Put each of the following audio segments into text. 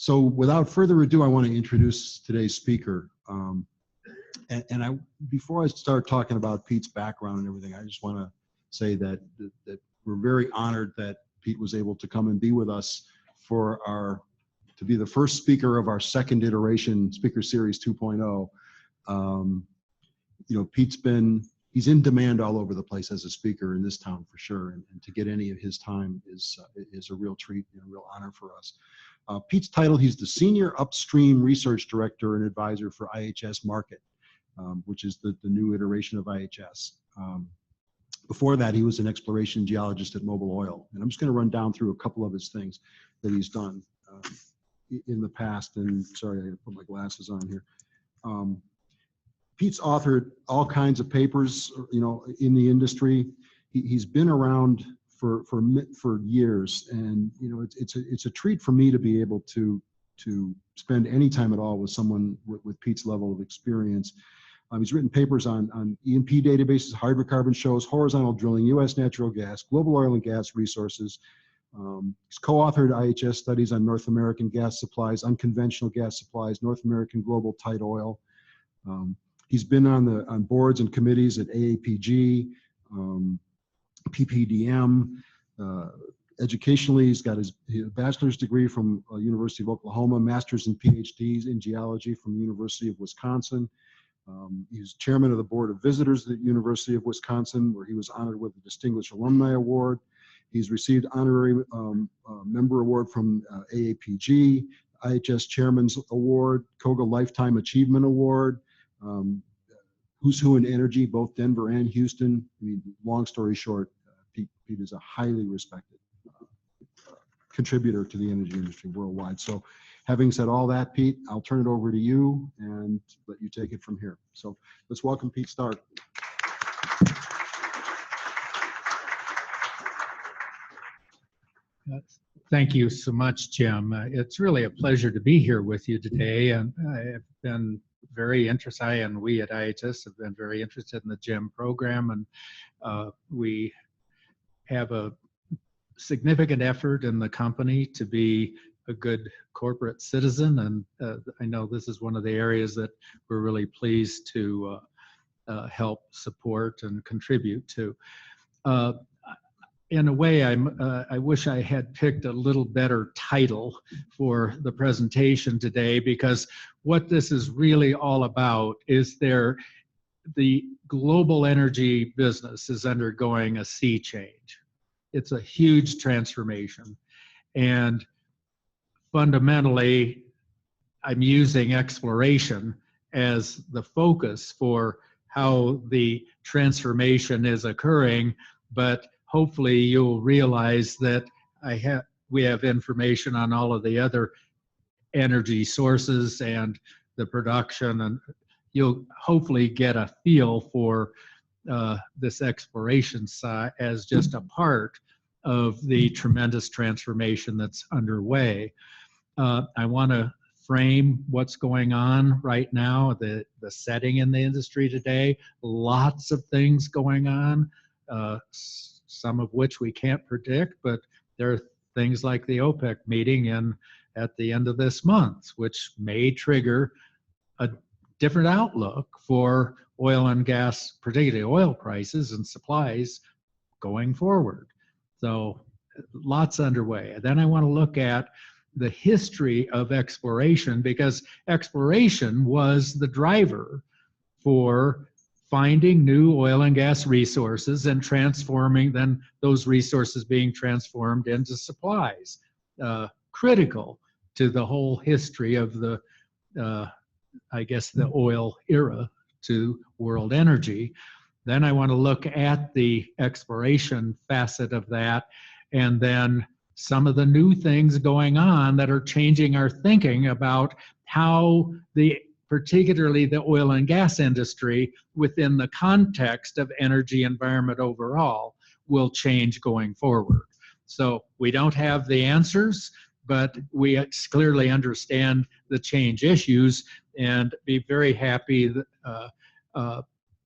So without further ado, I want to introduce today's speaker. Before I start talking about Pete's background and everything, I just want to say that we're very honored that Pete was able to come and be with us to be the first speaker of our second iteration, Speaker Series 2.0. You know, he's in demand all over the place as a speaker in this town for sure, and to get any of his time is a real treat and a real honor for us. Pete's title, he's the Senior Upstream Research Director and Advisor for IHS Markit, which is the new iteration of IHS. Before that, he was an exploration geologist at Mobil Oil. And I'm just going to run down through a couple of his things that he's done in the past. And sorry, I put my glasses on here. Pete's authored all kinds of papers, you know, in the industry. He's been around for years, and you know, it's a treat for me to be able to spend any time at all with someone with Pete's level of experience. He's written papers on E&P databases, hydrocarbon shows, horizontal drilling, U.S. natural gas, global oil and gas resources. He's co-authored IHS studies on North American gas supplies, unconventional gas supplies, North American global tight oil. He's been on boards and committees at AAPG, PPDM. Educationally, he's got his bachelor's degree from University of Oklahoma, master's and PhDs in geology from University of Wisconsin. He's chairman of the board of visitors at the University of Wisconsin, where he was honored with the Distinguished Alumni Award. He's received honorary member award from AAPG, IHS Chairman's Award, Koga Lifetime Achievement Award, Who's Who in Energy, both Denver and Houston. I mean, long story short, Pete is a highly respected contributor to the energy industry worldwide. So having said all that, Pete, I'll turn it over to you and let you take it from here. So let's welcome Pete Stark. Thank you so much, Jim. It's really a pleasure to be here with you today. And I've been very interested, and we at IHS have been very interested in the GEM program. And we have a significant effort in the company to be a good corporate citizen, and I know this is one of the areas that we're really pleased to help support and contribute to. In a way, I wish I had picked a little better title for the presentation today, because what this is really all about is the global energy business is undergoing a sea change. It's a huge transformation, and fundamentally, I'm using exploration as the focus for how the transformation is occurring, but hopefully you'll realize that we have information on all of the other energy sources and the production, and you'll hopefully get a feel for this exploration side as just a part of the tremendous transformation that's underway. I want to frame what's going on right now, the setting in the industry today. Lots of things going on, some of which we can't predict, but there are things like the OPEC meeting at the end of this month, which may trigger a different outlook for oil and gas, particularly oil prices and supplies going forward. So lots underway. Then I want to look at the history of exploration, because exploration was the driver for finding new oil and gas resources and transforming then those resources being transformed into supplies, critical to the whole history of the, I guess, the oil era to world energy. Then I want to look at the exploration facet of that, and then some of the new things going on that are changing our thinking about how particularly the oil and gas industry within the context of energy environment overall will change going forward. So we don't have the answers, but we clearly understand the change issues, and be very happy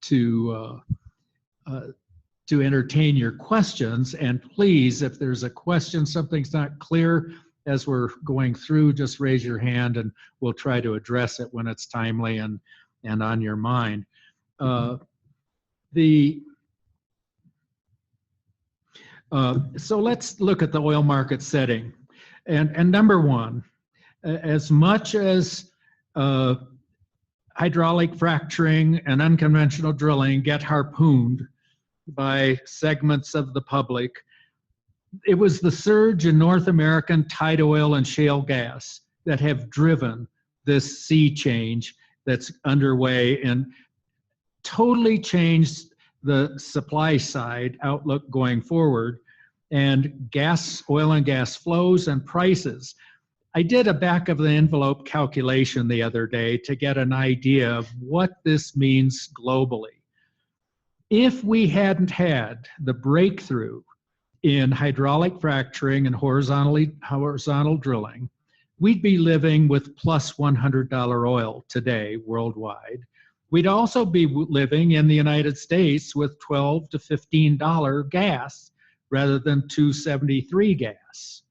to entertain your questions. And please, if there's a question, something's not clear, as we're going through, just raise your hand and we'll try to address it when it's timely and on your mind. So let's look at the oil market setting. And number one, as much as hydraulic fracturing and unconventional drilling get harpooned by segments of the public, it was the surge in North American tight oil and shale gas that have driven this sea change that's underway and totally changed the supply side outlook going forward, and oil and gas flows and prices. I did a back of the envelope calculation the other day to get an idea of what this means globally. If we hadn't had the breakthrough in hydraulic fracturing and horizontal drilling, we'd be living with plus $100 oil today worldwide. We'd also be living in the United States with $12 to $15 gas rather than $2.73 gas.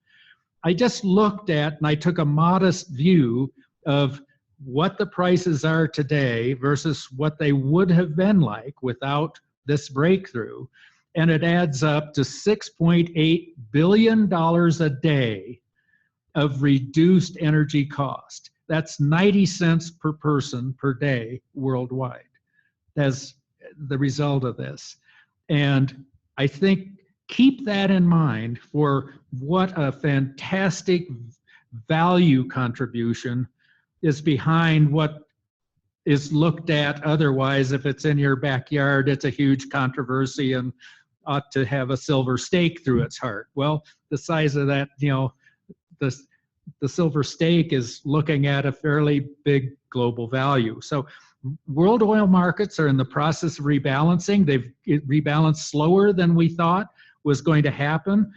I just looked at, and I took a modest view of what the prices are today versus what they would have been like without this breakthrough. And it adds up to $6.8 billion a day of reduced energy cost. That's 90 cents per person per day worldwide as the result of this. And I think keep that in mind for what a fantastic value contribution is behind what is looked at otherwise. If it's in your backyard, it's a huge controversy and ought to have a silver stake through its heart. Well, the size of that, the silver stake is looking at a fairly big global value. So world oil markets are in the process of rebalancing. They've rebalanced slower than we thought was going to happen.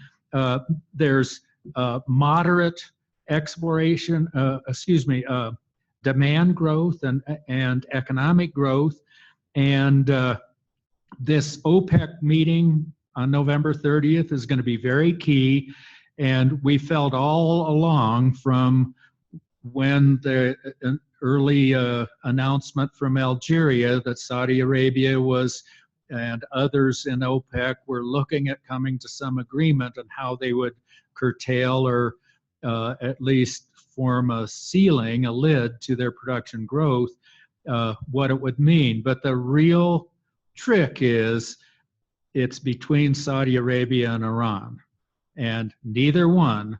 There's moderate demand growth and economic growth. And this OPEC meeting on November 30th is going to be very key. And we felt all along from when the early announcement from Algeria that Saudi Arabia was and others in OPEC were looking at coming to some agreement on how they would curtail or at least form a ceiling, a lid to their production growth, what it would mean. But the real trick is it's between Saudi Arabia and Iran. And neither one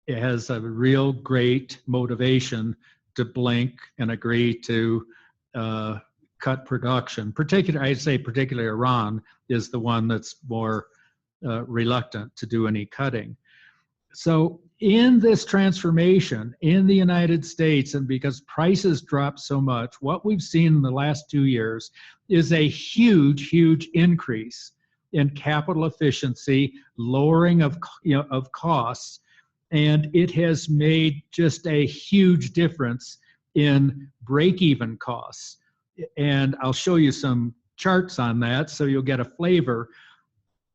has a real great motivation to blink and agree to cut production. I'd say particularly Iran is the one that's more reluctant to do any cutting. So in this transformation in the United States, and because prices dropped so much, what we've seen in the last 2 years is a huge, huge increase in capital efficiency, lowering of costs, and it has made just a huge difference in break-even costs. And I'll show you some charts on that so you'll get a flavor.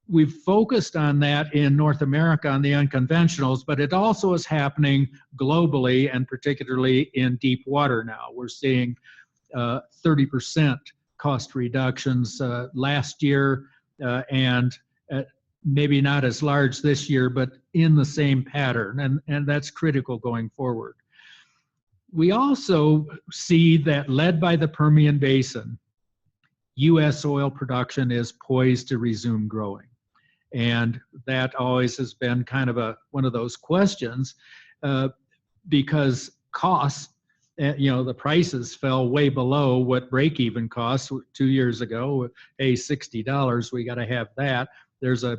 We've focused on that in North America on the unconventionals, but it also is happening globally and particularly in deep water now. We're seeing 30% cost reductions last year and maybe not as large this year, but in the same pattern, and that's critical going forward. We also see that led by the Permian Basin, U.S. oil production is poised to resume growing. And that always has been kind of one of those questions because costs, the prices fell way below what break-even costs 2 years ago. Hey, $60, we got to have that. There's a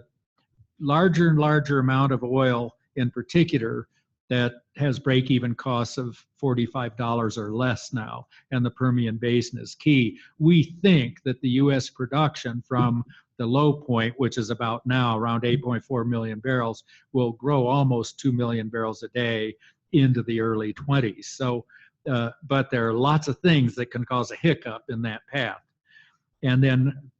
larger and larger amount of oil in particular that has break-even costs of $45 or less now, and the Permian Basin is key. We think that the U.S. production from the low point, which is about now around 8.4 million barrels, will grow almost 2 million barrels a day into the early 20s. So, but there are lots of things that can cause a hiccup in that path. And then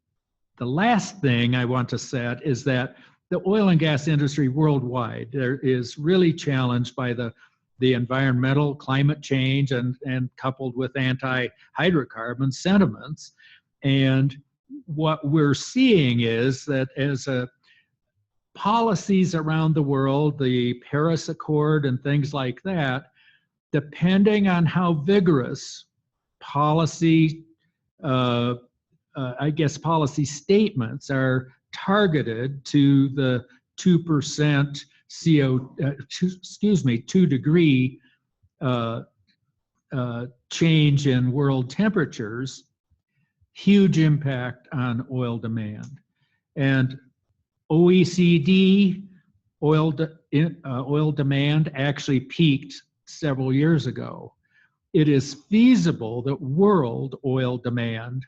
the last thing I want to set is that the oil and gas industry worldwide there is really challenged by the environmental climate change and coupled with anti-hydrocarbon sentiments. And what we're seeing is that as policies around the world, the Paris Accord and things like that, depending on how vigorous policy, policy statements are targeted to the 2% 2 degree change in world temperatures, huge impact on oil demand. And OECD oil demand actually peaked several years ago. It is feasible that world oil demand,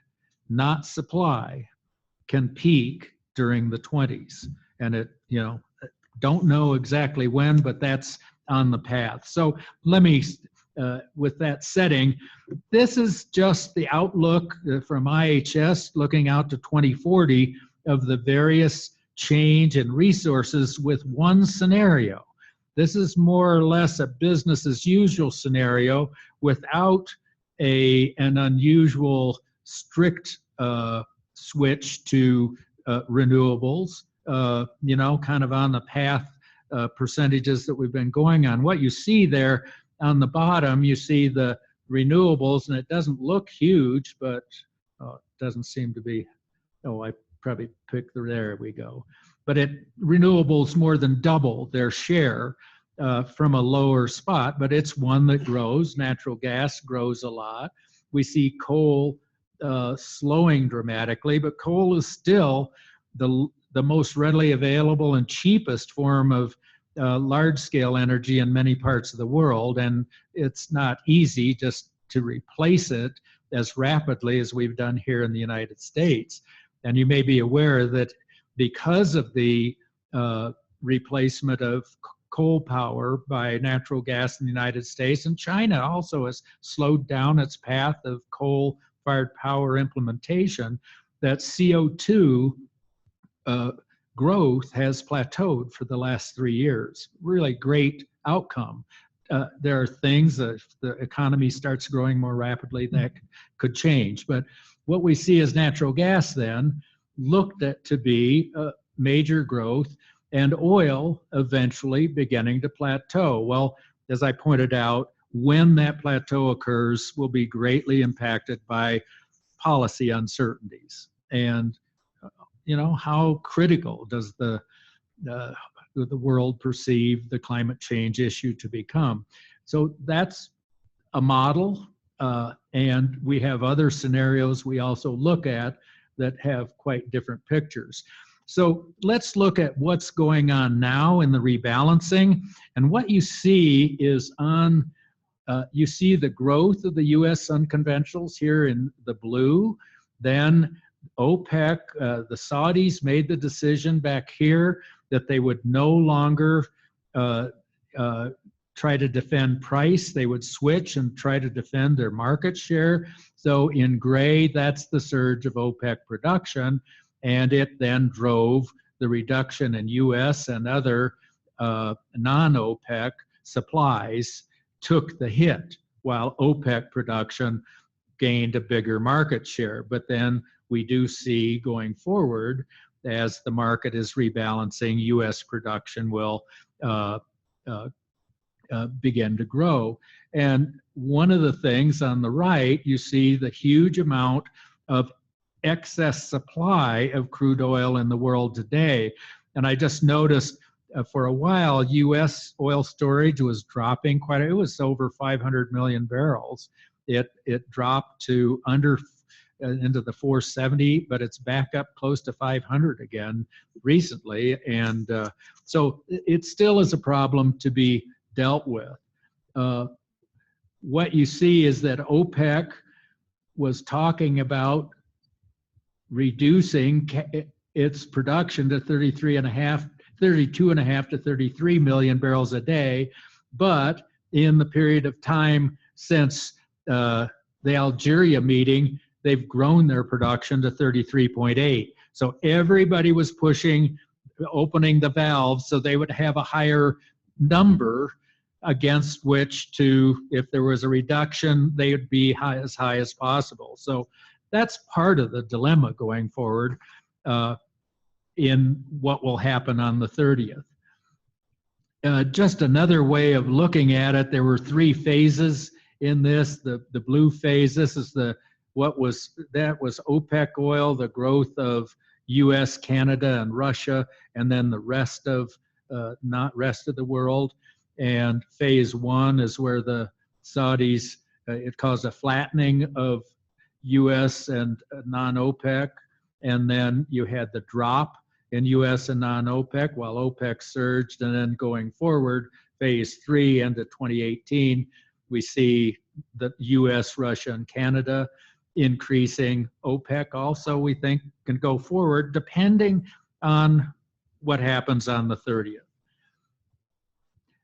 not supply, can peak during the 20s. And it, don't know exactly when, but that's on the path. So let me, with that setting, this is just the outlook from IHS looking out to 2040 of the various change in resources with one scenario. This is more or less a business as usual scenario without an unusual strict switch to renewables, kind of on the path percentages that we've been going on. What you see there on the bottom, you see the renewables, and it doesn't look huge, but it doesn't seem to be, I probably picked there we go. But renewables more than double their share from a lower spot, but it's one that grows. Natural gas grows a lot. We see coal slowing dramatically, but coal is still the most readily available and cheapest form of large-scale energy in many parts of the world, and it's not easy just to replace it as rapidly as we've done here in the United States. And you may be aware that because of the replacement of coal power by natural gas in the United States, and China also has slowed down its path of coal-fired power implementation, that CO2 growth has plateaued for the last 3 years. Really great outcome. There are things that if the economy starts growing more rapidly that could change. But what we see as natural gas then looked at to be major growth, and oil eventually beginning to plateau. Well, as I pointed out, when that plateau occurs will be greatly impacted by policy uncertainties. And how critical does the world perceive the climate change issue to become? So that's a model, and we have other scenarios we also look at that have quite different pictures. So let's look at what's going on now in the rebalancing. And what you see is you see the growth of the U.S. unconventionals here in the blue. Then OPEC, the Saudis made the decision back here that they would no longer try to defend price. They would switch and try to defend their market share. So in gray, that's the surge of OPEC production, and it then drove the reduction in U.S. and other non-OPEC supplies took the hit, while OPEC production gained a bigger market share. But then we do see going forward, as the market is rebalancing, U.S. production will begin to grow. And one of the things on the right, you see the huge amount of excess supply of crude oil in the world today. And I just noticed for a while, U.S. oil storage was dropping quite, it was over 500 million barrels. It dropped to into the 470, but it's back up close to 500 again recently. And so it still is a problem to be dealt with. What you see is that OPEC was talking about reducing its production to 32.5 to 33 million barrels a day, but in the period of time since the Algeria meeting, they've grown their production to 33.8. So everybody was pushing opening the valves so they would have a higher number against which to, if there was a reduction, they would be as high as possible. So that's part of the dilemma going forward in what will happen on the 30th. Just another way of looking at it, there were 3 phases in this. The blue phase, this is that was OPEC oil, the growth of US, Canada, and Russia, and then the rest of rest of the world. And phase 1 is where the Saudis, it caused a flattening of US and non-OPEC, and then you had the drop in US and non-OPEC while OPEC surged. And then going forward, phase 3 into 2018, we see the US, Russia, and Canada increasing. OPEC also, we think, can go forward depending on what happens on the 30th.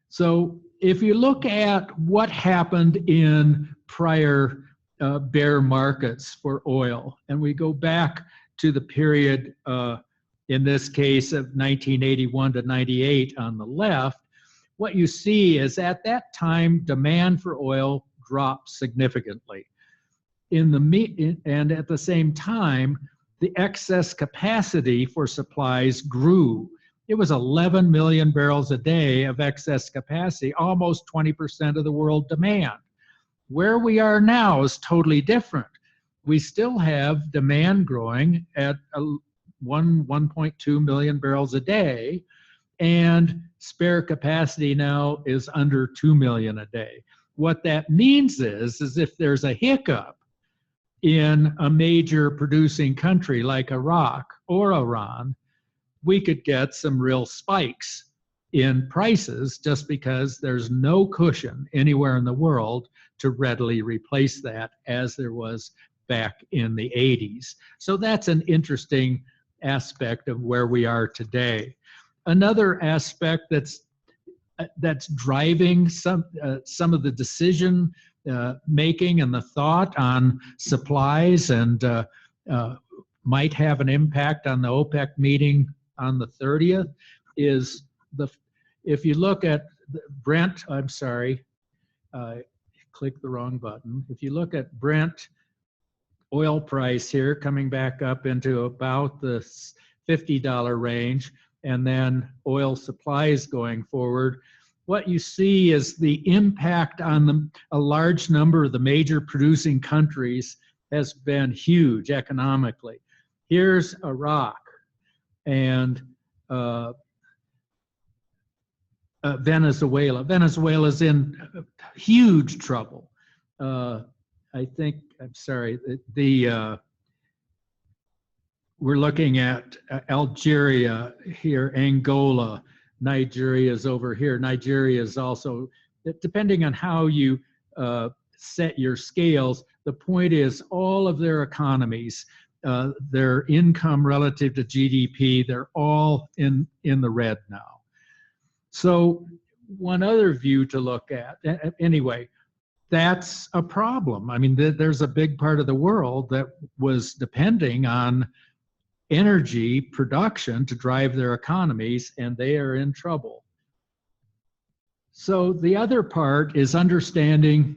So if you look at what happened in prior bear markets for oil, and we go back to the period, in this case of 1981 to 98 on the left, what you see is at that time, demand for oil dropped significantly. And at the same time, the excess capacity for supplies grew. It was 11 million barrels a day of excess capacity, almost 20% of the world demand. Where we are now is totally different. We still have demand growing at 1.2 million barrels a day, and spare capacity now is under 2 million a day. What that means is if there's a hiccup in a major producing country like Iraq or Iran, we could get some real spikes in prices just because there's no cushion anywhere in the world to readily replace that as there was back in the 80s. So that's an interesting aspect of where we are today. Another aspect that's driving some of the decision making and the thought on supplies and might have an impact on the OPEC meeting on the 30th is if you look at Brent, I'm sorry, click the wrong button. If you look at Brent oil price here coming back up into about the $50 range, and then oil supplies going forward, what you see is the impact on a large number of the major producing countries has been huge economically. Here's Iraq and Venezuela. Venezuela's in huge trouble. I think, I'm sorry, we're looking at Algeria here, Angola, Nigeria is over here. Nigeria is also, depending on how you set your scales, the point is all of their economies, their income relative to GDP, they're all in the red now. So one other view to look at, anyway, that's a problem. I mean, there's a big part of the world that was depending on energy production to drive their economies, and they are in trouble. So the other part is understanding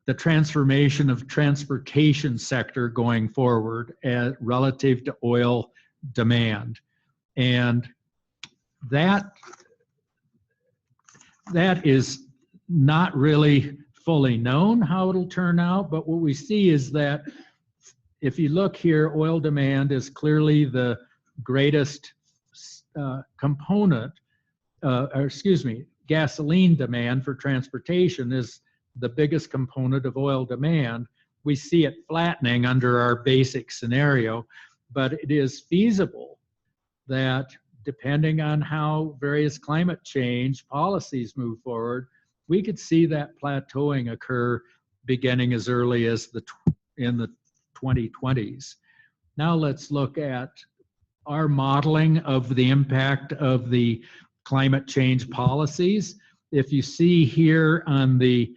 the transformation of transportation sector going forward relative to oil demand. And that is not really fully known how it'll turn out, but what we see is that if you look here, oil demand is clearly the greatest component, gasoline demand for transportation is the biggest component of oil demand. We see it flattening under our basic scenario, but it is feasible that depending on how various climate change policies move forward, we could see that plateauing occur beginning as early as in the 2020s. Now let's look at our modeling of the impact of the climate change policies. If you see here on the,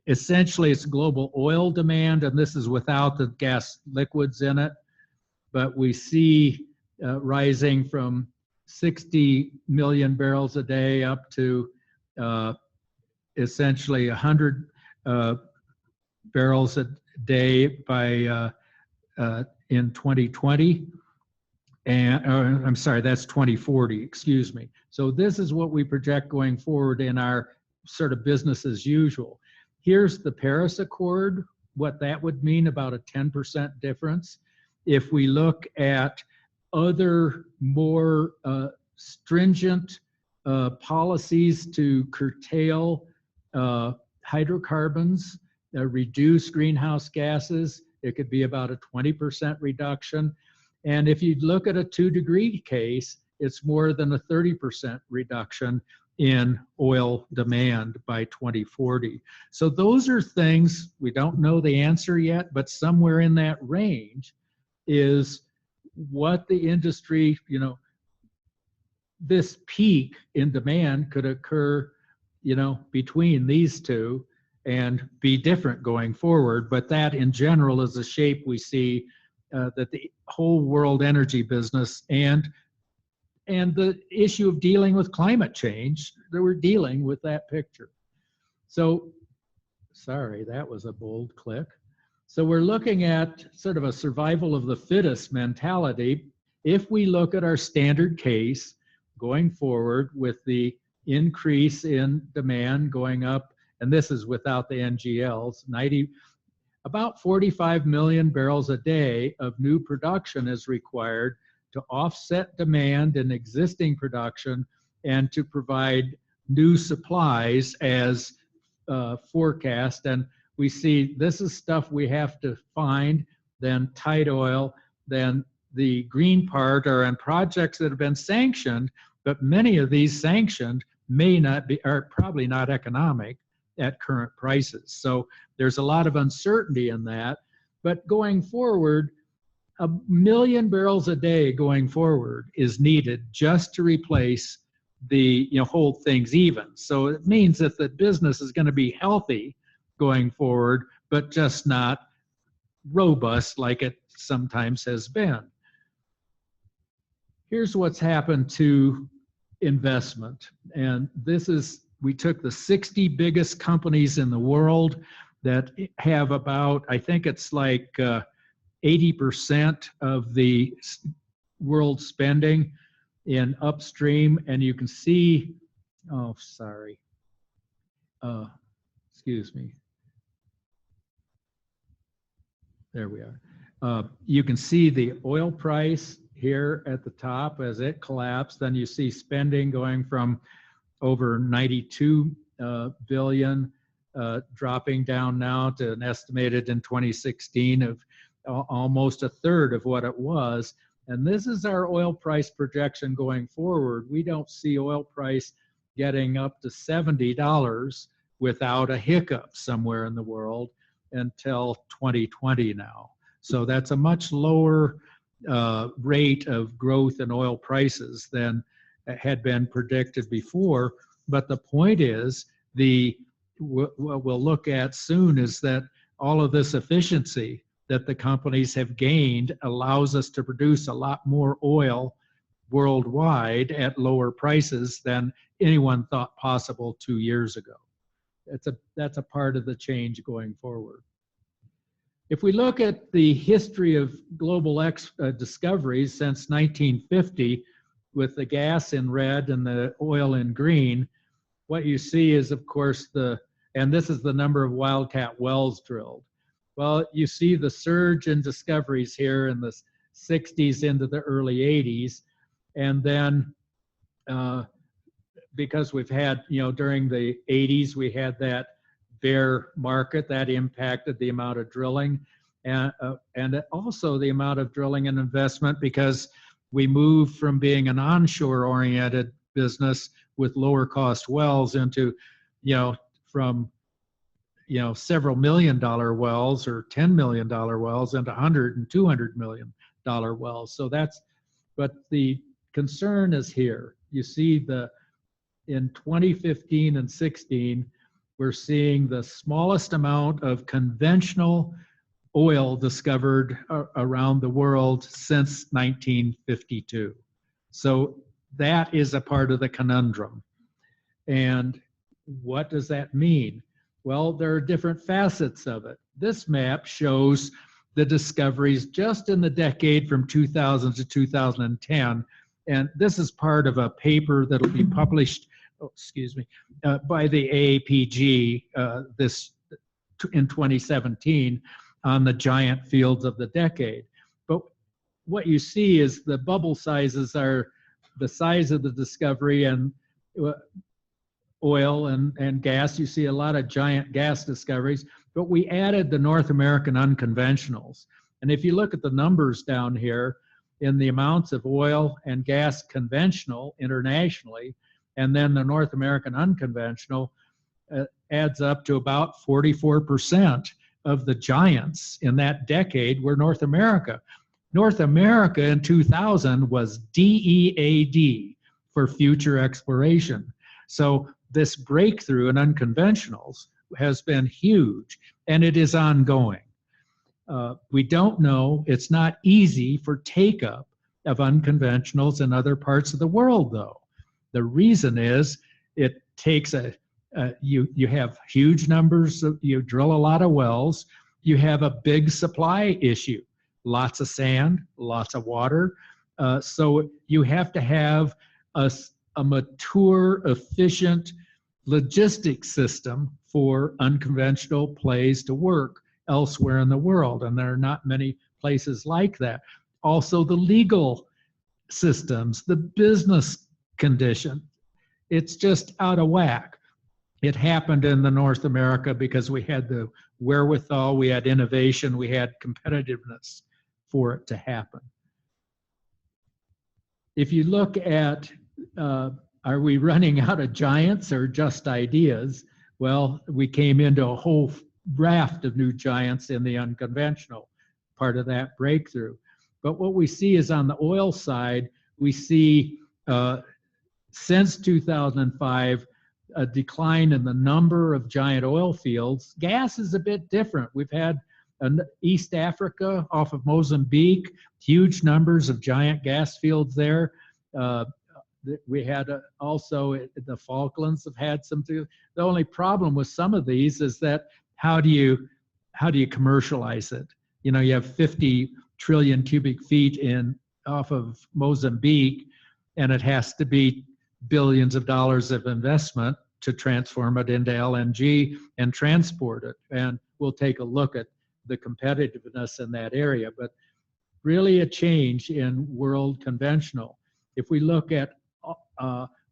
essentially it's global oil demand, and this is without the gas liquids in it, but we see rising from 60 million barrels a day up to essentially 100 barrels a day by in 2020. And I'm sorry, that's 2040, excuse me. So this is what we project going forward in our sort of business as usual. Here's the Paris Accord, what that would mean, about a 10% difference. If we look at other more stringent policies to curtail hydrocarbons, reduce greenhouse gases, it could be about a 20% reduction. And if you look at a 2-degree case, it's more than a 30% reduction in oil demand by 2040. So those are things, we don't know the answer yet, but somewhere in that range is what the industry, you know, this peak in demand could occur, you know, between these two and be different going forward. But that in general is the shape we see that the whole world energy business and the issue of dealing with climate change, that we're dealing with that picture. So, sorry, that was a bold click. So we're looking at sort of a survival of the fittest mentality. If we look at our standard case going forward with the increase in demand going up, and this is without the NGLs, about 45 million barrels a day of new production is required to offset demand in existing production and to provide new supplies as forecast. And we see this is stuff we have to find, then tight oil, then the green part are on projects that have been sanctioned, but many of these sanctioned may not be, are probably not economic at current prices. So there's a lot of uncertainty in that. But going forward, 1 million barrels a day going forward is needed just to replace the, you know, hold things even. So it means that the business is going to be healthy going forward, but just not robust like it sometimes has been. Here's what's happened to investment. And this is, we took the 60 biggest companies in the world that have about, I think it's like 80% of the world spending in upstream. And you can see, oh, sorry. Excuse me. There we are. You can see the oil price here at the top as it collapsed. Then you see spending going from over 92 billion, dropping down now to an estimated in 2016 of almost a third of what it was. And this is our oil price projection going forward. We don't see oil price getting up to $70 without a hiccup somewhere in the world until 2020 now. So that's a much lower rate of growth in oil prices than had been predicted before. But the point is, what we'll look at soon is that all of this efficiency that the companies have gained allows us to produce a lot more oil worldwide at lower prices than anyone thought possible 2 years ago. That's a part of the change going forward. If we look at the history of global discoveries since 1950, with the gas in red and the oil in green, what you see is, of course, and this is the number of wildcat wells drilled. Well, you see the surge in discoveries here in the 60s into the early 80s. And then because we've had, you know, during the 80s, we had that bear market that impacted the amount of drilling and also the amount of drilling and investment, because we moved from being an onshore oriented business with lower cost wells into, you know, from, you know, several $1 million wells or $10 million wells into $100 and $200 million wells. So that's, but the concern is here. You see in 2015 and 16, we're seeing the smallest amount of conventional oil discovered around the world since 1952. So that is a part of the conundrum. And what does that mean? Well, there are different facets of it. This map shows the discoveries just in the decade from 2000 to 2010. And this is part of a paper that'll be published, by the AAPG in 2017 on the giant fields of the decade. But what you see is the bubble sizes are the size of the discovery, and oil and gas. You see a lot of giant gas discoveries, but we added the North American unconventionals. And if you look at the numbers down here in the amounts of oil and gas conventional internationally, and then the North American unconventional adds up to about 44% of the giants in that decade were North America. North America in 2000 was DEAD for future exploration. So this breakthrough in unconventionals has been huge, and it is ongoing. We don't know, it's not easy for take-up of unconventionals in other parts of the world, though. The reason is it takes you have huge numbers, you drill a lot of wells, you have a big supply issue, lots of sand, lots of water. So you have to have a mature, efficient logistics system for unconventional plays to work elsewhere in the world, and there are not many places like that. Also, the legal systems, the business condition, it's just out of whack. It happened in the North America because we had the wherewithal, we had innovation, we had competitiveness for it to happen. If you look at are we running out of giants or just ideas? Well, we came into a whole raft of new giants in the unconventional part of that breakthrough. But what we see is on the oil side, we see since 2005, a decline in the number of giant oil fields. Gas is a bit different. We've had East Africa off of Mozambique, huge numbers of giant gas fields there. We had also the Falklands have had some too. The only problem with some of these is that how do you commercialize it? You know, you have 50 trillion cubic feet off of Mozambique, and it has to be billions of dollars of investment to transform it into LNG and transport it. And we'll take a look at the competitiveness in that area, but really a change in world conventional. If we look at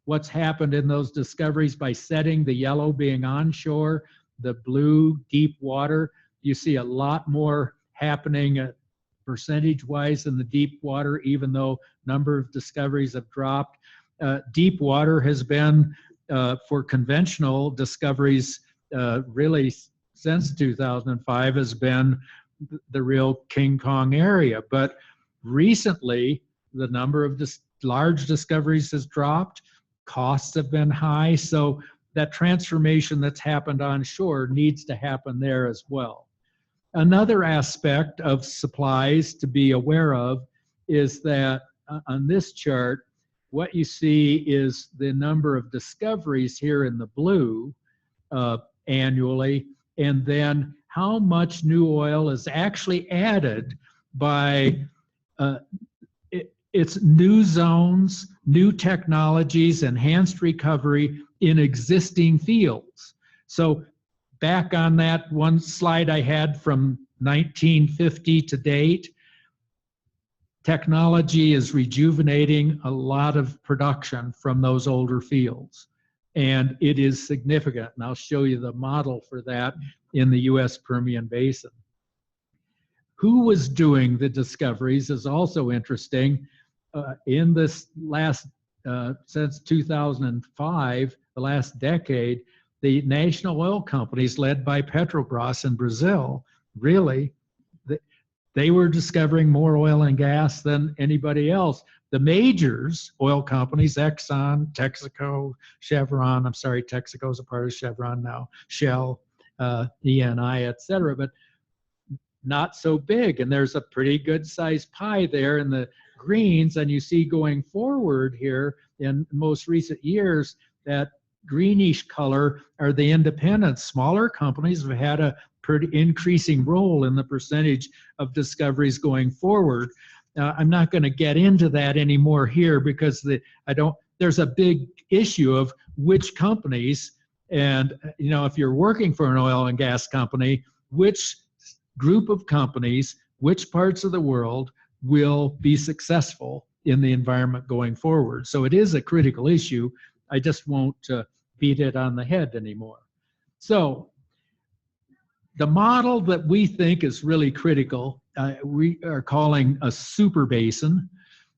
what's happened in those discoveries by setting, the yellow being onshore, the blue deep water, you see a lot more happening percentage-wise in the deep water, even though number of discoveries have dropped. Deep water has been, for conventional discoveries, really since 2005 has been the real King Kong area. But recently, the number of large discoveries has dropped, costs have been high, so that transformation that's happened onshore needs to happen there as well. Another aspect of supplies to be aware of is that on this chart, what you see is the number of discoveries here in the blue annually, and then how much new oil is actually added by it's new zones, new technologies, enhanced recovery in existing fields. So back on that one slide I had from 1950 to date, technology is rejuvenating a lot of production from those older fields. And it is significant. And I'll show you the model for that in the US Permian Basin. Who was doing the discoveries is also interesting. In this last, since 2005, the last decade, the national oil companies led by Petrobras in Brazil, really, they were discovering more oil and gas than anybody else. The majors, oil companies, Exxon, Texaco, Chevron, I'm sorry, Texaco is a part of Chevron now, Shell, ENI, et cetera, but not so big. And there's a pretty good sized pie there in the greens. And you see going forward here in most recent years, that greenish color are the independents. Smaller companies have had a pretty increasing role in the percentage of discoveries going forward. I'm not going to get into that anymore here because there's a big issue of which companies, and if you're working for an oil and gas company, which group of companies, which parts of the world will be successful in the environment going forward. So it is a critical issue. I just won't beat it on the head anymore. So the model that we think is really critical, we are calling a super basin,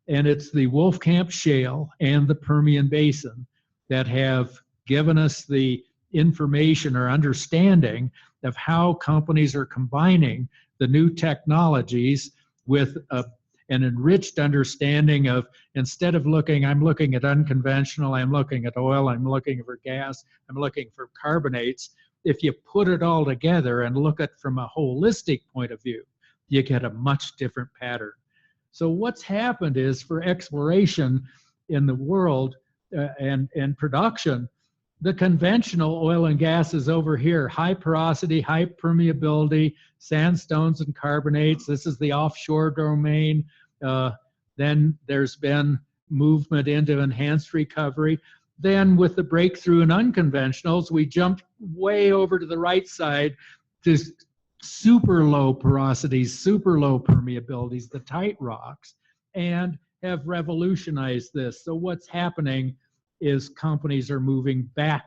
and it's the Wolfcamp Shale and the Permian Basin that have given us the information or understanding of how companies are combining the new technologies with an enriched understanding of, instead of I'm looking at unconventional, I'm looking at oil, I'm looking for gas, I'm looking for carbonates. If you put it all together and look at it from a holistic point of view, you get a much different pattern. So what's happened is, for exploration in the world and production, the conventional oil and gas is over here, high porosity, high permeability, sandstones and carbonates. This is the offshore domain. Then there's been movement into enhanced recovery. Then with the breakthrough in unconventionals, we jumped way over to the right side to super low porosities, super low permeabilities, the tight rocks, and have revolutionized this. So what's happening is companies are moving back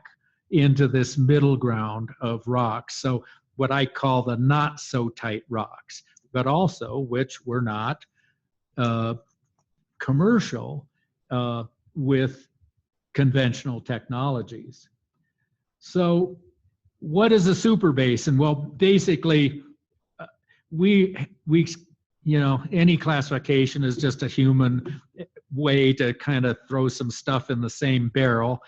into this middle ground of rocks. So what I call the not so tight rocks, but also which were not commercial with conventional technologies. So what is a super basin? Well, basically, any classification is just a human way to kind of throw some stuff in the same barrel.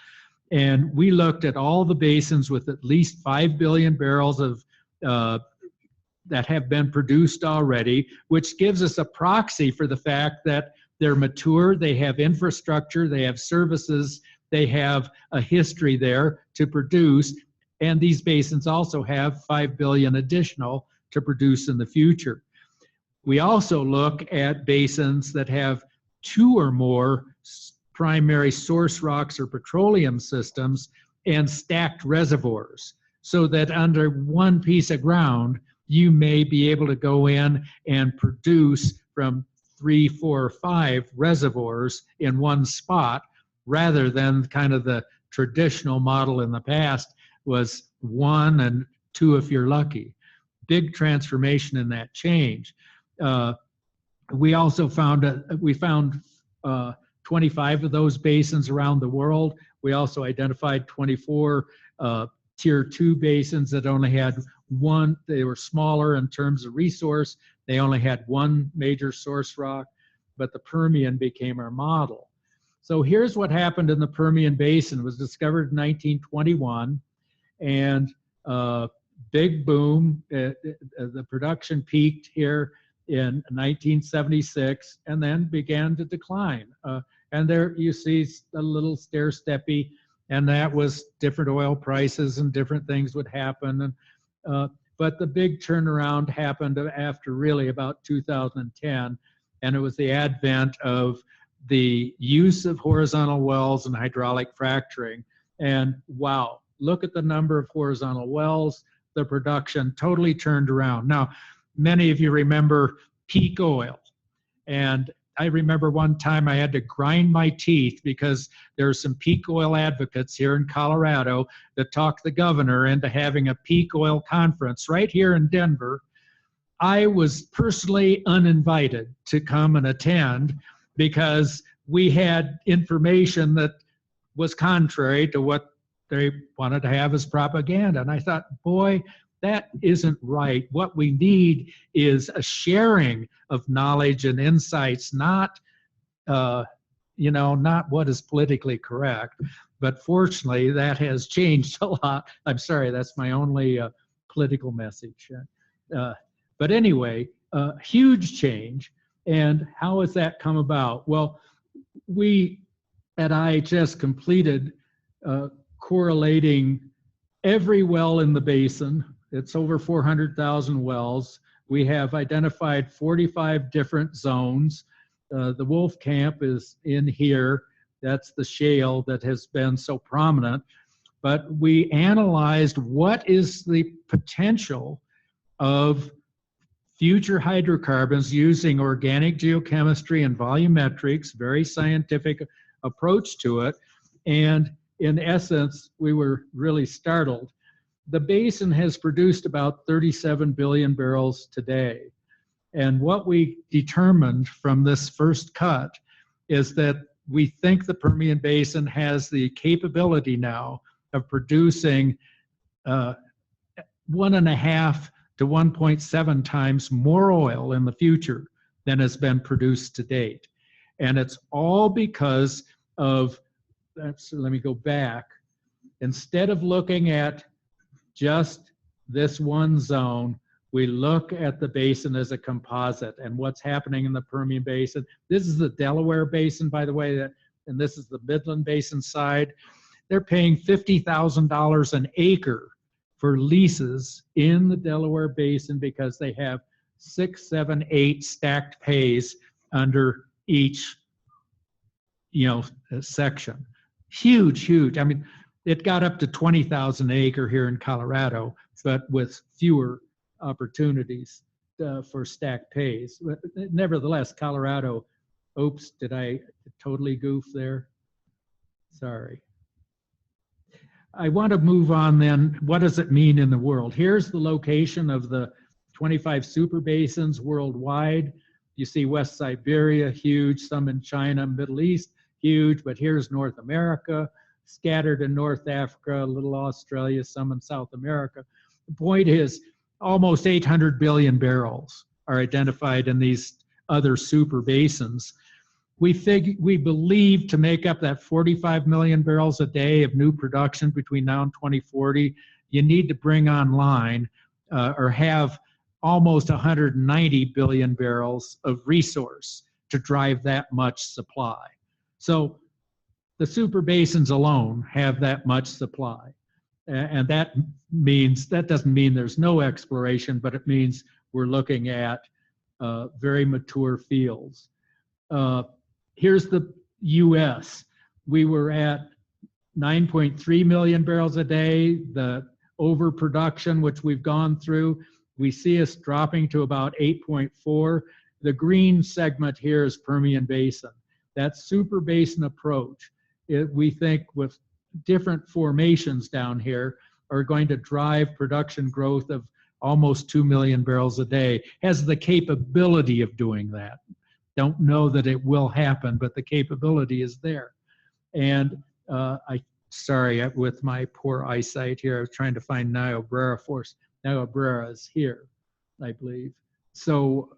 And we looked at all the basins with at least 5 billion barrels of that have been produced already, which gives us a proxy for the fact that they're mature, they have infrastructure, they have services, they have a history there to produce, and these basins also have 5 billion additional to produce in the future. We also look at basins that have 2 or more primary source rocks or petroleum systems and stacked reservoirs, so that under one piece of ground, you may be able to go in and produce from 3, 4, or 5 reservoirs in one spot, rather than kind of the traditional model in the past was 1 and 2 if you're lucky. Big transformation in that change. We also found 25 of those basins around the world. We also identified 24 tier 2 basins that only had 1. They were smaller in terms of resource. They only had 1 major source rock, but the Permian became our model. So here's what happened in the Permian Basin. It was discovered in 1921, and big boom. The production peaked here in 1976 and then began to decline. And there you see a little stair-steppy, and that was different oil prices and different things would happen. And, but the big turnaround happened after really about 2010, and it was the advent of the use of horizontal wells and hydraulic fracturing. And wow, look at the number of horizontal wells. The production totally turned around. Now, many of you remember peak oil. And I remember one time I had to grind my teeth because there were some peak oil advocates here in Colorado that talked the governor into having a peak oil conference right here in Denver. I was personally uninvited to come and attend because we had information that was contrary to what they wanted to have as propaganda. And I thought, boy, that isn't right. What we need is a sharing of knowledge and insights, not, not what is politically correct. But fortunately, that has changed a lot. I'm sorry, that's my only political message. But anyway, huge change. And how has that come about? Well, we at IHS completed correlating every well in the basin. It's over 400,000 wells. We have identified 45 different zones. The Wolf Camp is in here. That's the shale that has been so prominent. But we analyzed what is the potential of future hydrocarbons using organic geochemistry and volumetrics, very scientific approach to it. And in essence, we were really startled. The basin has produced about 37 billion barrels today. And what we determined from this first cut is that we think the Permian Basin has the capability now of producing 1.5 to 1.7 times more oil in the future than has been produced to date. And it's all because of, let me go back. Instead of looking at just this one zone, we look at the basin as a composite and what's happening in the Permian Basin. This is the Delaware Basin, by the way, and this is the Midland Basin side. They're paying $50,000 an acre for leases in the Delaware Basin because they have 6, 7, 8 stacked pays under each, section. Huge, huge. I mean, it got up to 20,000 an acre here in Colorado, but with fewer opportunities for stacked pays. But nevertheless, Colorado, oops, did I totally goof there? Sorry. I want to move on then. What does it mean in the world? Here's the location of the 25 super basins worldwide. You see West Siberia, huge, some in China, Middle East, huge, but here's North America, scattered in North Africa, a little Australia, some in South America. The point is almost 800 billion barrels are identified in these other super basins. We believe to make up that 45 million barrels a day of new production between now and 2040, you need to bring online or have almost 190 billion barrels of resource to drive that much supply. So the super basins alone have that much supply. And that doesn't mean there's no exploration, but it means we're looking at very mature fields. Here's the US. We were at 9.3 million barrels a day. The overproduction, which we've gone through, we see us dropping to about 8.4. The green segment here is Permian Basin. That super basin approach, we think with different formations down here, are going to drive production growth of almost 2 million barrels a day, has the capability of doing that. Don't know that it will happen, but the capability is there. And sorry, with my poor eyesight here, I was trying to find Niobrara Force. Niobrara is here, I believe. So,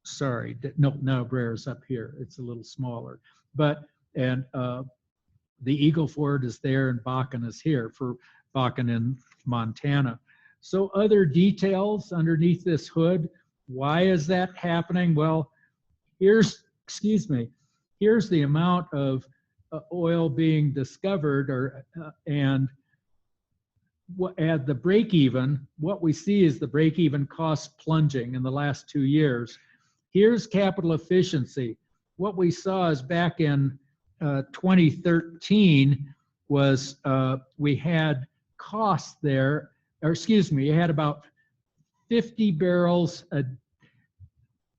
sorry, no, Niobrara is up here. It's a little smaller. But, and the Eagle Ford is there and Bakken is here for Bakken in Montana. So other details underneath this hood, why is that happening? Well, here's the amount of oil being discovered, and at the break even, what we see is the break even cost plunging in the last 2 years. Here's capital efficiency. What we saw is back in 2013 was we had costs there, or excuse me, you had about 50 barrels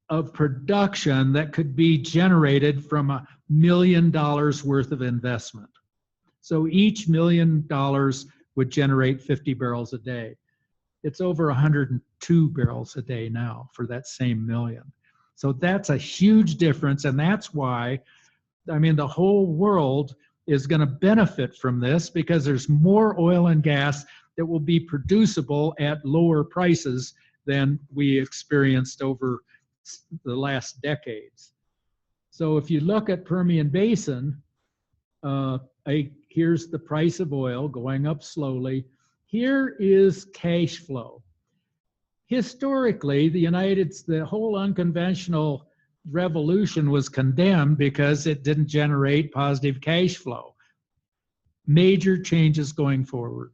of production that could be generated from $1 million worth of investment. So each $1 million would generate 50 barrels a day. It's over 102 barrels a day now for that same million. So that's a huge difference, and that's why, I mean, the whole world is going to benefit from this because there's more oil and gas that will be producible at lower prices than we experienced over the last decades. So if you look at Permian Basin, here's the price of oil going up slowly. Here is cash flow. historically, the whole unconventional revolution was condemned because it didn't generate positive cash flow. Major changes going forward.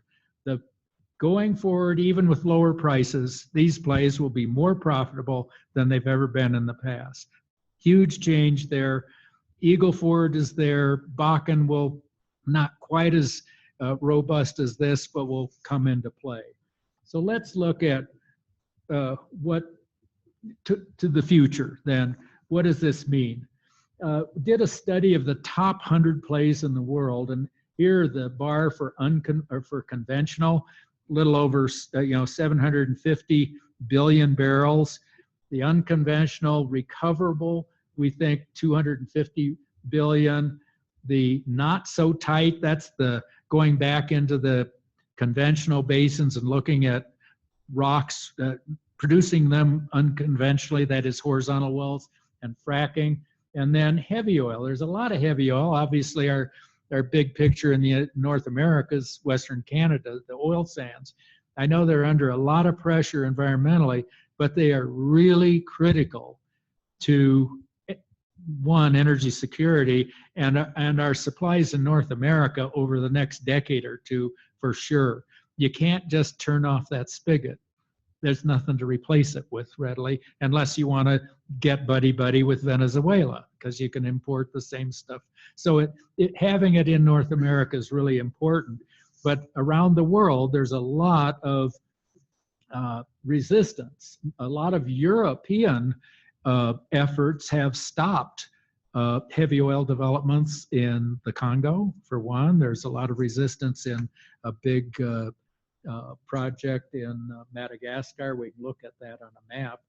Going forward, even with lower prices, these plays will be more profitable than they've ever been in the past. Huge change there. Eagle Ford is there. Bakken will not quite as robust as this, but will come into play. So let's look at what to the future then. What does this mean? Did a study of the top 100 plays in the world, and here the bar for conventional, little over 750 billion barrels. The unconventional recoverable, we think 250 billion. The not so tight, that's the going back into the conventional basins and looking at rocks, producing them unconventionally, that is horizontal wells and fracking. And then heavy oil. There's a lot of heavy oil. Obviously, our big picture in the North America is Western Canada, the oil sands. I know they're under a lot of pressure environmentally, but they are really critical to, one, energy security and our supplies in North America over the next decade or two, for sure. You can't just turn off that spigot. There's nothing to replace it with readily, unless you want to get buddy-buddy with Venezuela, because you can import the same stuff. So having it in North America is really important. But around the world, there's a lot of resistance. A lot of European efforts have stopped heavy oil developments in the Congo, for one. There's a lot of resistance in a big project in Madagascar. We can look at that on a map.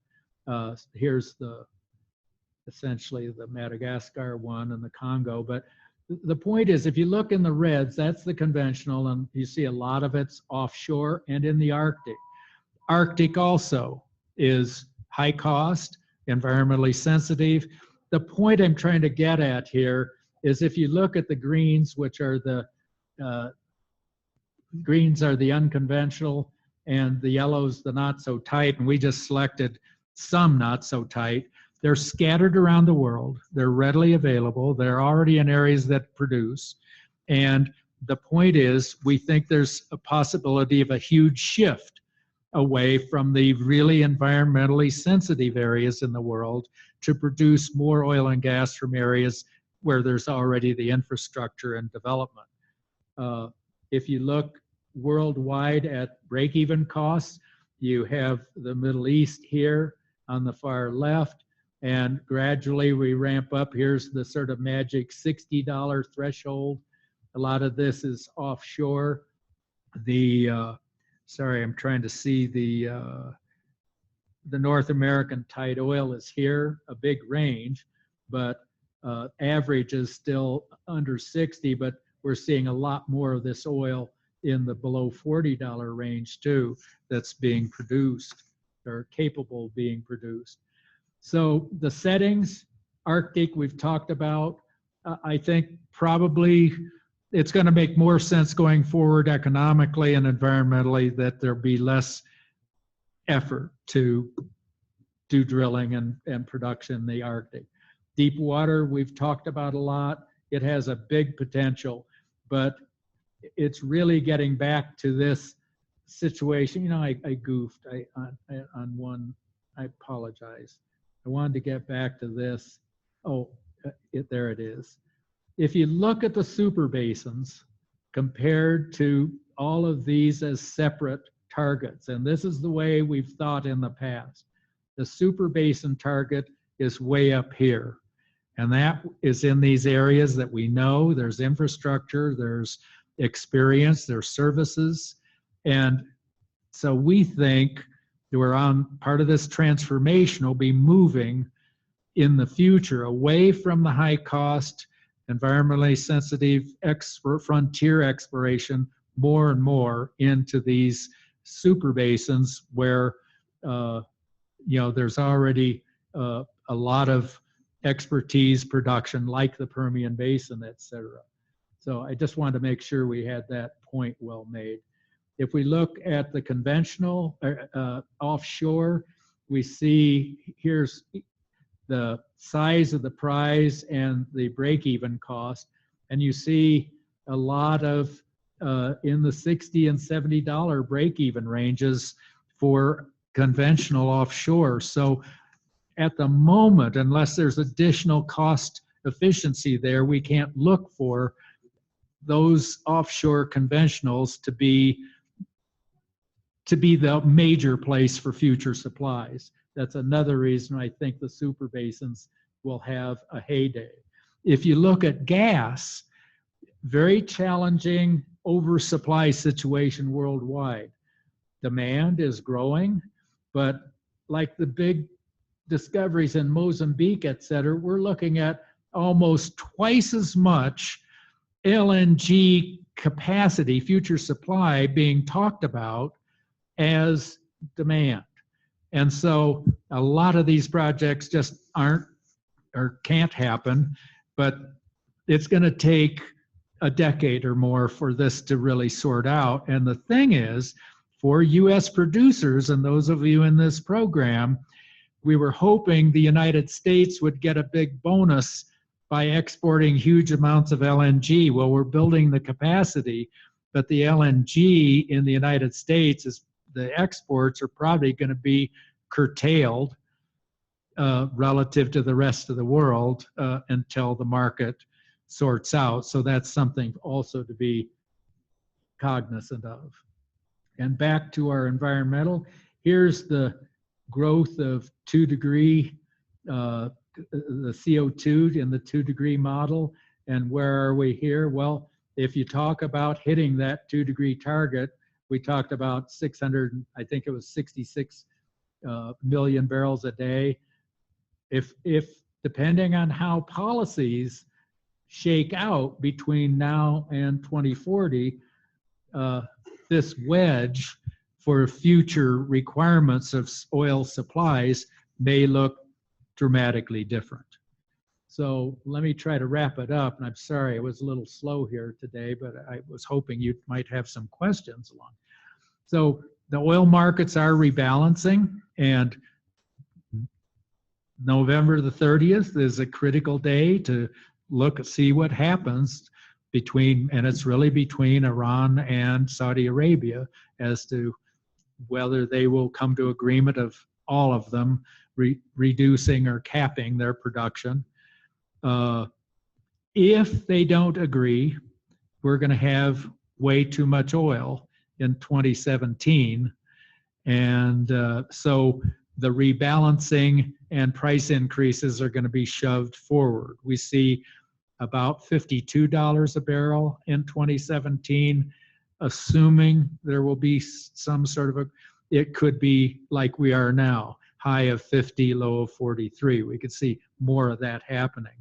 Here's essentially the Madagascar one and the Congo. But the point is, if you look in the reds, that's the conventional, and you see a lot of it's offshore and in the Arctic. Arctic also is high cost, environmentally sensitive. The point I'm trying to get at here is, if you look at the greens, which are the unconventional, and the yellows the not so tight, and we just selected some not so tight. They're scattered around the world. They're readily available. They're already in areas that produce. And the point is, we think there's a possibility of a huge shift away from the really environmentally sensitive areas in the world to produce more oil and gas from areas where there's already the infrastructure and development. If you look worldwide at break-even costs, you have the Middle East here on the far left, and gradually we ramp up. Here's the sort of magic $60 threshold. A lot of this is offshore. Sorry, I'm trying to see the North American tight oil is here, a big range, but average is still under 60, but we're seeing a lot more of this oil in the below $40 range too, that's being produced or capable of being produced. So the settings, Arctic, we've talked about. I think probably it's going to make more sense going forward economically and environmentally that there'll be less effort to do drilling and production in the Arctic. Deep water, we've talked about a lot. It has a big potential, but it's really getting back to this situation. You know, I goofed on one. I apologize. I wanted to get back to this. Oh, there it is. If you look at the super basins compared to all of these as separate targets, and this is the way we've thought in the past, the super basin target is way up here. And that is in these areas that we know there's infrastructure, there's experience, there's services. And so we think that we're on part of this transformation will be moving in the future away from the high cost, environmentally sensitive frontier exploration more and more into these super basins where there's already a lot of expertise production like the Permian Basin, et cetera. So I just wanted to make sure we had that point well made. If we look at the conventional offshore, we see here's the size of the prize and the break-even cost, and you see a lot of in the $60 and $70 break-even ranges for conventional offshore. So at the moment, unless there's additional cost efficiency there, we can't look for those offshore conventionals to be the major place for future supplies. That's another reason I think the super basins will have a heyday. If you look at gas, very challenging oversupply situation worldwide. Demand is growing, but like the big discoveries in Mozambique, et cetera, we're looking at almost twice as much LNG capacity, future supply being talked about as demand. And so a lot of these projects just aren't or can't happen, but it's going to take a decade or more for this to really sort out. And the thing is, for US producers and those of you in this program, we were hoping the United States would get a big bonus by exporting huge amounts of LNG. Well, we're building the capacity, but the LNG in the United States is the exports are probably going to be curtailed relative to the rest of the world until the market sorts out. So that's something also to be cognizant of. And back to our environmental, here's the growth of 2-degree, the CO2 in the 2-degree model. And where are we here? Well, if you talk about hitting that 2-degree target, we talked about 600, I think it was 66 million barrels a day. If depending on how policies shake out between now and 2040, this wedge for future requirements of oil supplies may look dramatically different. So let me try to wrap it up. And I'm sorry, I was a little slow here today, but I was hoping you might have some questions along. So the oil markets are rebalancing, and November the 30th is a critical day to see what happens between, and it's really between Iran and Saudi Arabia as to whether they will come to agreement of all of them reducing or capping their production. If they don't agree, we're going to have way too much oil in 2017. And so the rebalancing and price increases are going to be shoved forward. We see about $52 a barrel in 2017, assuming there will be some sort of it could be like we are now, high of 50, low of 43. We could see more of that happening.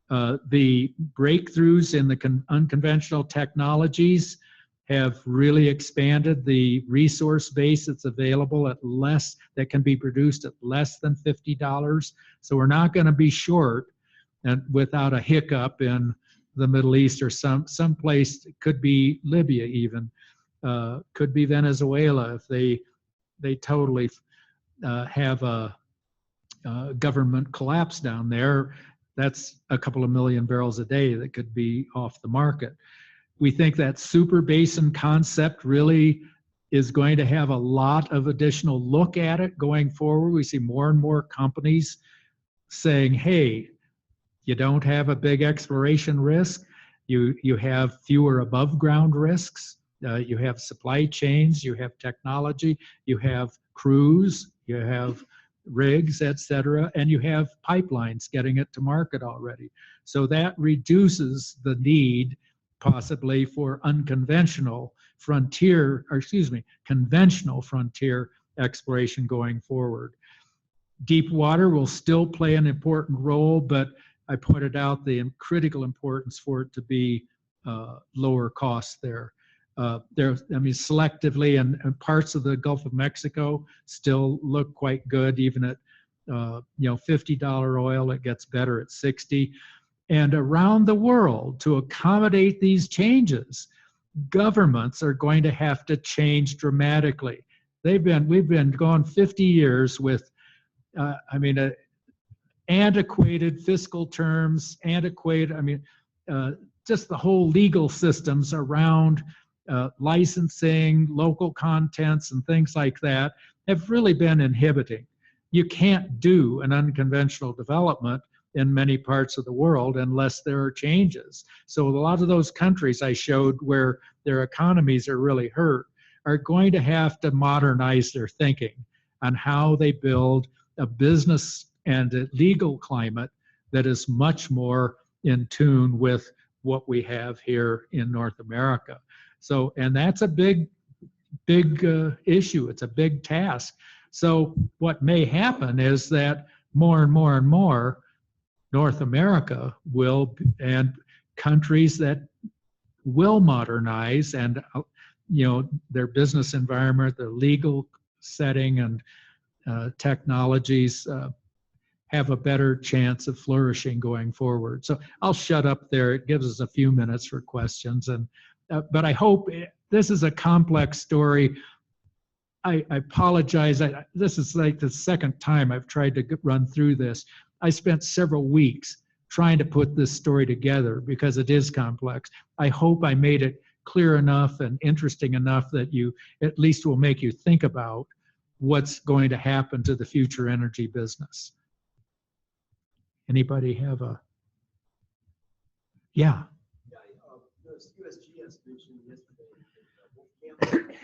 The breakthroughs in the unconventional technologies have really expanded the resource base that's available at less, that can be produced at less than $50. So we're not going to be short and without a hiccup in the Middle East or some place. It could be Libya even, could be Venezuela if they totally have a government collapse down there. That's a couple of million barrels a day that could be off the market. We think that super basin concept really is going to have a lot of additional look at it going forward. We see more and more companies saying, hey, you don't have a big exploration risk. You have fewer above ground risks. You have supply chains, you have technology, you have crews, you have rigs, et cetera, and you have pipelines getting it to market already. So that reduces the need possibly for unconventional frontier, or excuse me, conventional frontier exploration going forward. Deep water will still play an important role, but I pointed out the critical importance for it to be lower cost there. Selectively, and parts of the Gulf of Mexico still look quite good, even at $50 oil. It gets better at 60. And around the world, to accommodate these changes, governments are going to have to change dramatically. We've been going 50 years with, antiquated fiscal terms, just the whole legal systems around licensing, local contents, and things like that have really been inhibiting. You can't do an unconventional development in many parts of the world unless there are changes. So a lot of those countries I showed where their economies are really hurt are going to have to modernize their thinking on how they build a business and a legal climate that is much more in tune with what we have here in North America. So, and that's a big issue. It's a big task. So what may happen is that more and more and more North America will, and countries that will modernize and, their business environment, their legal setting and technologies have a better chance of flourishing going forward. So I'll shut up there. It gives us a few minutes for questions. And but I hope this is a complex story. I apologize. This is like the second time I've tried to run through this. I spent several weeks trying to put this story together because it is complex. I hope I made it clear enough and interesting enough that you at least will make you think about what's going to happen to the future energy business. Anybody have a? Yeah. USGS mentioned yesterday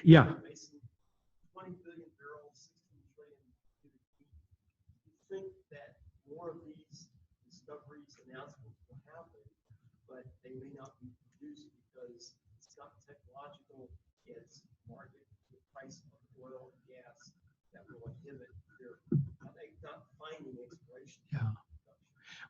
Yeah. 20 billion barrels, 16 trillion cubic feet. You think that more of these discoveries, announcements will happen, but they may not be produced because it's not technological, it's market, the price of oil and gas that will inhibit their not finding exploration. Yeah.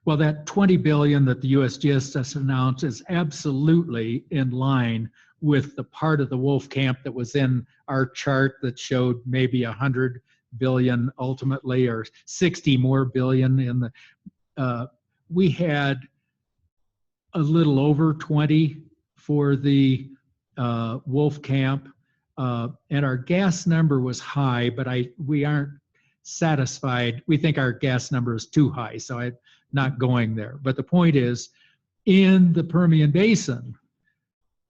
Well, that 20 billion that the USGS just announced is absolutely in line with the part of the Wolf Camp that was in our chart that showed maybe 100 billion ultimately, or 60 more billion in the, we had a little over 20 for the Wolf Camp, and our gas number was high, but we aren't satisfied. We think our gas number is too high, so I'm not going there. But the point is, in the Permian Basin,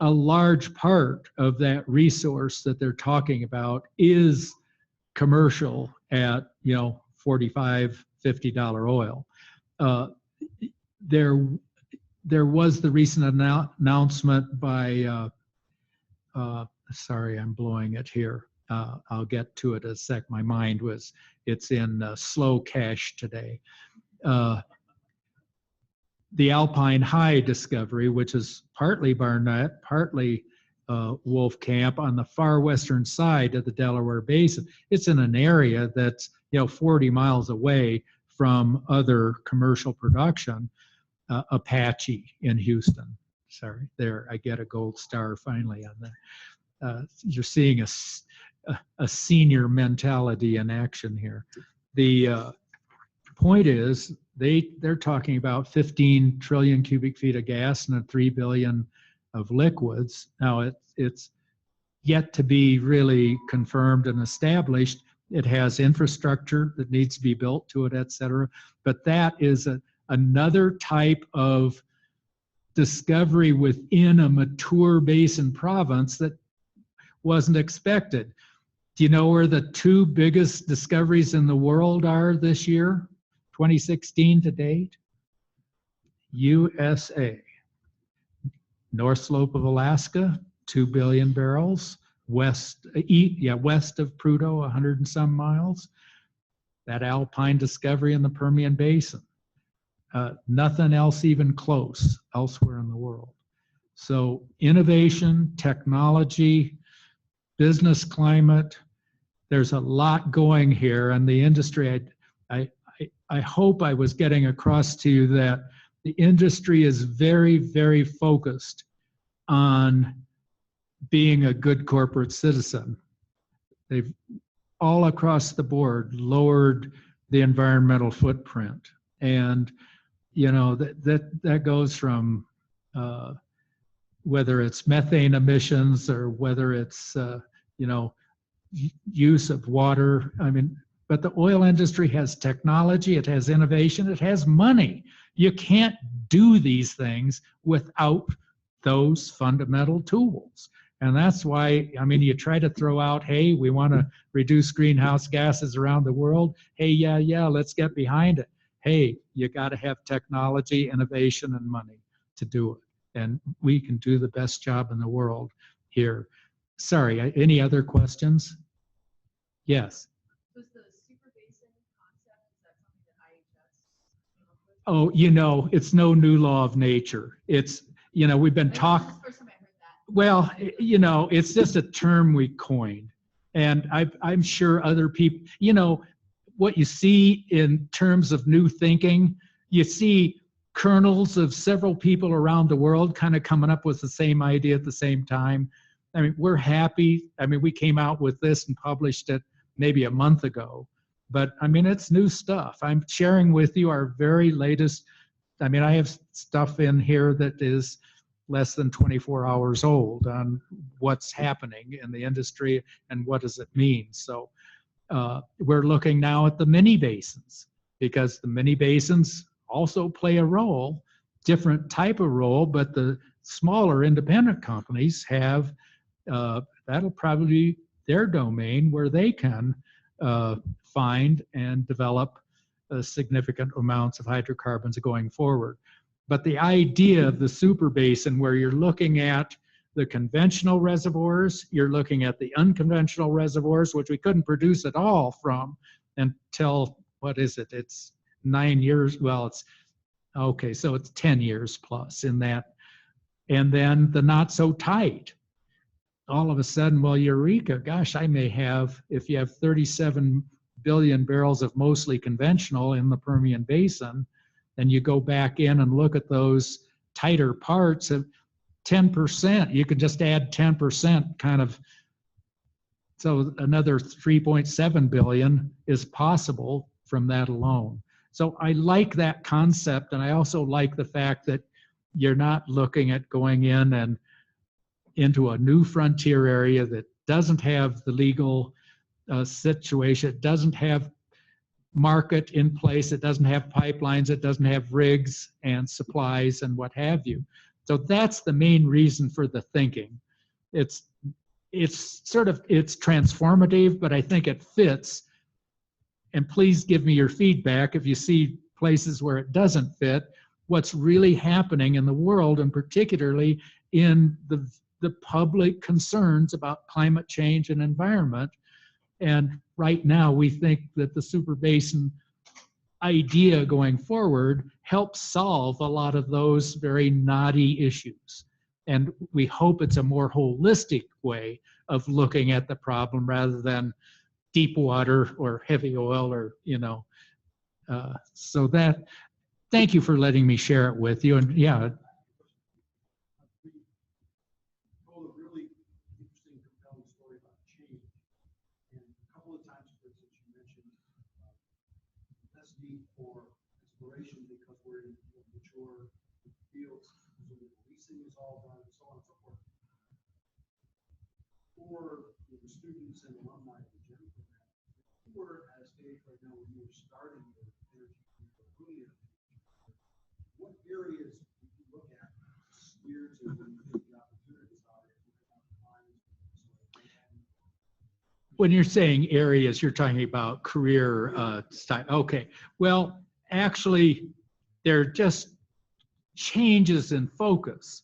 a large part of that resource that they're talking about is commercial at, $45, $50 oil. There was the recent announcement by, sorry, I'm blowing it here. I'll get to it in a sec. My mind was, it's in slow cache today. The Alpine High discovery, which is partly Barnett, partly Wolf Camp on the far western side of the Delaware Basin. It's in an area that's 40 miles away from other commercial production. Apache in Houston. Sorry, there I get a gold star finally on that. You're seeing a senior mentality in action here. The point is, they're talking about 15 trillion cubic feet of gas and 3 billion of liquids. Now it's yet to be really confirmed and established. It has infrastructure that needs to be built to it, et cetera. But that is another type of discovery within a mature basin province that wasn't expected. Do you know where the two biggest discoveries in the world are this year, 2016 to date? USA. North slope of Alaska, 2 billion barrels. West of Prudhoe, 100 and some miles. That Alpine discovery in the Permian Basin. Nothing else even close elsewhere in the world. So innovation, technology, business climate, there's a lot going here, and the industry, I hope I was getting across to you that the industry is very, very focused on being a good corporate citizen. They've all across the board lowered the environmental footprint, and that goes from whether it's methane emissions or whether it's, you know, use of water. I mean, but the oil industry has technology, it has innovation, it has money. You can't do these things without those fundamental tools. And that's why, I mean, you try to throw out, hey, we want to reduce greenhouse gases around the world. Hey, yeah, let's get behind it. Hey, you got to have technology, innovation, and money to do it. And we can do the best job in the world here. Sorry, any other questions? Yes. Was the super basin concept, is that something that IHS came up with? Oh, you know, it's no new law of nature. It's, you know, we've been talking. First time I heard that. Well, you know, it's just a term we coined. And I'm sure other people, you know, what you see in terms of new thinking, you see kernels of several people around the world kind of coming up with the same idea at the same time. I mean, we're happy. I mean, we came out with this and published it maybe a month ago. But I mean, it's new stuff. I'm sharing with you our very latest. I mean, I have stuff in here that is less than 24 hours old on what's happening in the industry and what does it mean. So we're looking now at the mini basins, because the mini basins also play a role, different type of role, but the smaller independent companies have, that'll probably be their domain where they can find and develop significant amounts of hydrocarbons going forward. But the idea of the super basin, where you're looking at the conventional reservoirs, you're looking at the unconventional reservoirs, which we couldn't produce at all from until, what is it? It's 9 years. Well, it's okay. So it's 10 years plus in that. And then the not so tight. All of a sudden, well, eureka, gosh, I may have, if you have 37 billion barrels of mostly conventional in the Permian Basin, then you go back in and look at those tighter parts of 10%. You could just add 10% kind of, so another 3.7 billion is possible from that alone. So I like that concept, and I also like the fact that you're not looking at going in and into a new frontier area that doesn't have the legal situation, it doesn't have market in place, it doesn't have pipelines, it doesn't have rigs and supplies and what have you. So that's the main reason for the thinking. It's transformative, but I think it fits. And please give me your feedback if you see places where it doesn't fit, what's really happening in the world, and particularly in the public concerns about climate change and environment. And right now, we think that the super basin idea going forward helps solve a lot of those very knotty issues. And we hope it's a more holistic way of looking at the problem rather than deep water or heavy oil or, you know. So that, thank you for letting me share it with you. And yeah. For exploration, because we're in mature fields, the leasing is all done, and so on and so forth. For the students and alumni of the GEM program, we're at a stage right now where you're starting your energy career. What areas would you look at steer to when you think the opportunities are? When you're saying areas, you're talking about career style. Okay. Well, actually, they're just changes in focus.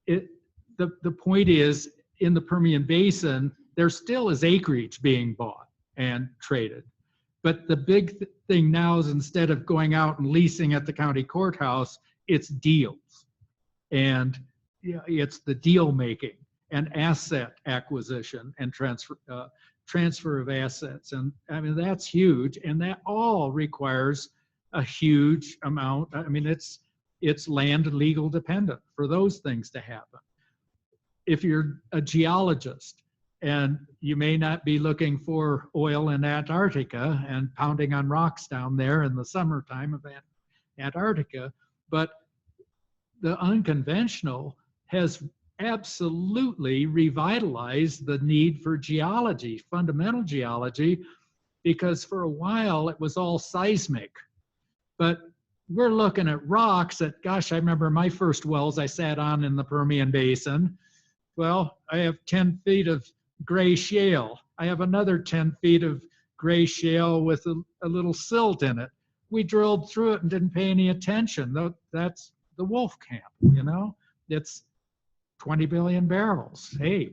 The point is, in the Permian Basin, there still is acreage being bought and traded. But the big thing now is, instead of going out and leasing at the county courthouse, it's deals. And it's the deal making and asset acquisition and transfer of assets. And I mean, that's huge. And that all requires a huge amount. I mean, it's land legal dependent for those things to happen. If you're a geologist and you may not be looking for oil in Antarctica and pounding on rocks down there in the summertime of Antarctica, but the unconventional has absolutely revitalized the need for geology, fundamental geology, because for a while it was all seismic. But we're looking at rocks that, gosh, I remember my first wells I sat on in the Permian Basin. Well, I have 10 feet of gray shale. I have another 10 feet of gray shale with a little silt in it. We drilled through it and didn't pay any attention. That's the wolf camp, you know? It's 20 billion barrels. Hey,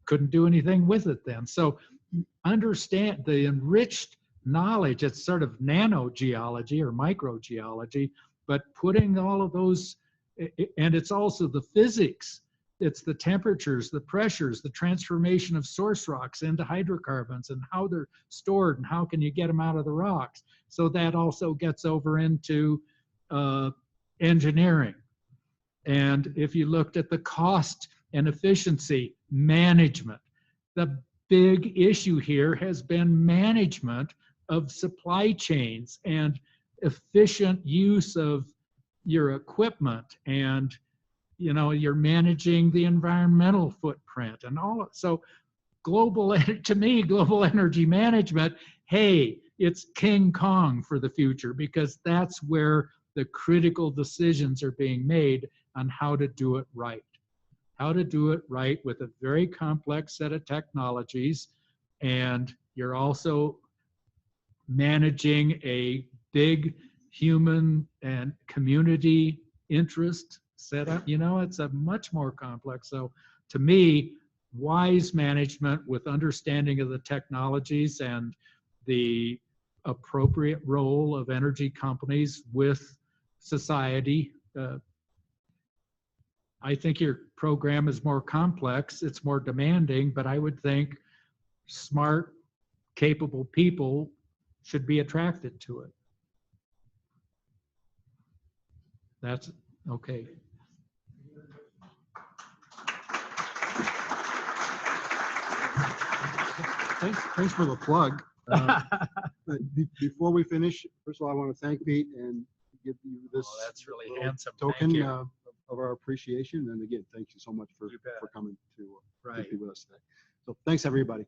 couldn't do anything with it then. So understand the enriched knowledge. It's sort of nanogeology or microgeology, but putting all of those, and it's also the physics. It's the temperatures, the pressures, the transformation of source rocks into hydrocarbons and how they're stored and how can you get them out of the rocks. So that also gets over into engineering. And if you looked at the cost and efficiency management, the big issue here has been management of supply chains and efficient use of your equipment, and you know, you're managing the environmental footprint and all. So to me, global energy management, hey, it's King Kong for the future, because that's where the critical decisions are being made on how to do it right. How to do it right with a very complex set of technologies, and you're also managing a big human and community interest setup. You know, it's a much more complex. So to me, wise management with understanding of the technologies and the appropriate role of energy companies with society. I think your program is more complex, it's more demanding, but I would think smart, capable people should be attracted to it. That's okay. Thanks for the plug. Before we finish, first of all, I want to thank Pete and give you this That's really little handsome. token Thank you. of our appreciation. And again, thank you so much for You bet. coming to Right. be with us today. So thanks, everybody.